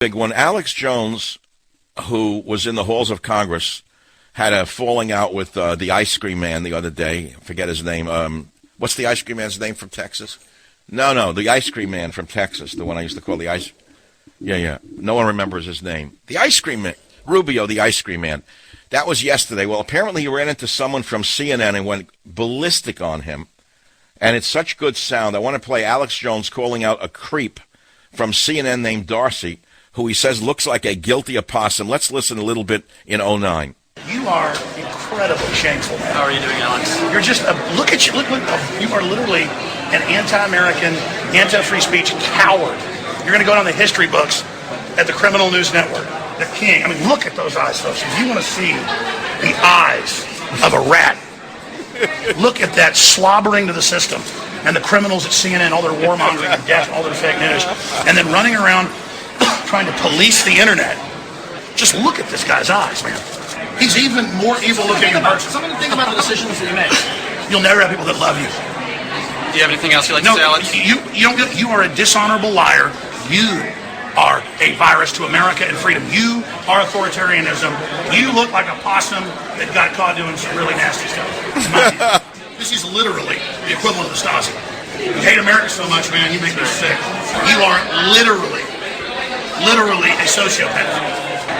Big one. Alex Jones, who was in the halls of Congress, had a falling out with the ice cream man the other day. I forget his name. What's the ice cream man's name from Texas? No, the ice cream man from Texas, the one I used to call the ice. Yeah. No one remembers his name. The ice cream man, Rubio, the ice cream man. That was yesterday. Well, apparently he ran into someone from CNN and went ballistic on him. And it's such good sound. I want to play Alex Jones calling out a creep from CNN named Darcey, who he says looks like a guilty opossum. Let's listen a little bit in '09. You are incredibly shameful, man. How are you doing, Alex? You're just look at you. Look, you are literally an anti-American, anti-free speech coward. You're going to go down the history books at the Criminal News Network. The king. I mean, look at those eyes, folks. If you want to see the eyes of a rat, look at that slobbering to the system and the criminals at CNN, all their warmongering and death, all their fake news, and then running around trying to police the internet. Just look at this guy's eyes, man. He's even more evil looking in person. Something to think about the decisions that you make. You'll never have people that love you. Do you have anything else you'd like to say, Alex? You are a dishonorable liar. You are a virus to America and freedom. You are authoritarianism. You look like a possum that got caught doing some really nasty stuff. This is literally the equivalent of the Stasi. You hate America so much, man, you make me sick. You are literally a sociopath.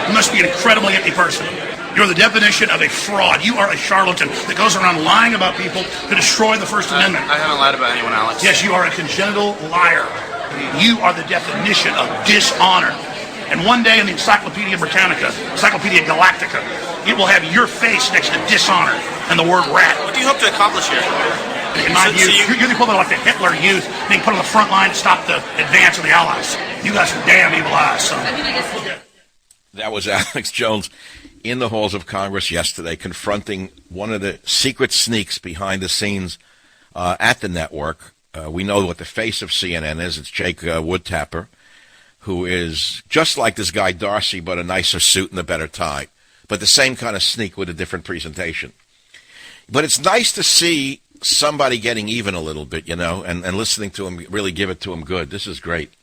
You must be an incredibly empty person. You're the definition of a fraud. You are a charlatan that goes around lying about people to destroy the First Amendment. I haven't lied about anyone, Alex. Yes, you are a congenital liar. You are the definition of dishonor. And one day in the Encyclopedia Britannica, Encyclopedia Galactica, it will have your face next to dishonor and the word rat. What do you hope to accomplish here? In my view, you're the equivalent of like the Hitler Youth being put on the front line to stop the advance of the Allies. You got some damn evil eyes, son. That was Alex Jones in the halls of Congress yesterday confronting one of the secret sneaks behind the scenes at the network. We know what the face of CNN is. It's Jake Woodtapper, who is just like this guy Darcey, but a nicer suit and a better tie. But the same kind of sneak with a different presentation. But it's nice to see somebody getting even a little bit, and listening to him really give it to him good. This is great.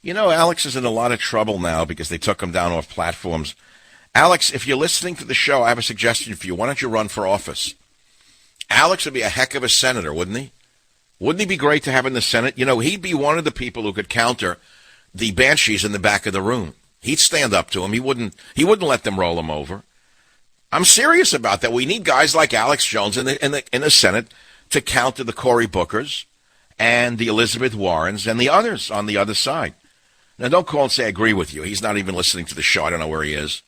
Alex is in a lot of trouble now because they took him down off platforms. Alex, if you're listening to the show, I have a suggestion for you. Why don't you run for office? Alex would be a heck of a senator, wouldn't he? Wouldn't he be great to have in the Senate? He'd be one of the people who could counter the banshees in the back of the room. He'd stand up to him. He wouldn't let them roll him over. I'm serious about that. We need guys like Alex Jones in the Senate to counter the Cory Bookers and the Elizabeth Warrens and the others on the other side. Now, don't call and say I agree with you. He's not even listening to the show. I don't know where he is.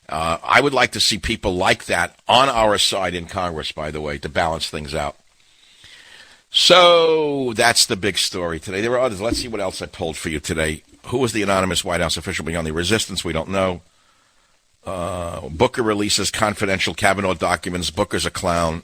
I would like to see people like that on our side in Congress, by the way, to balance things out. So that's the big story today. There are others. Let's see what else I pulled for you today. Who was the anonymous White House official beyond the resistance? We don't know. Booker releases confidential Kavanaugh documents. Booker's a clown.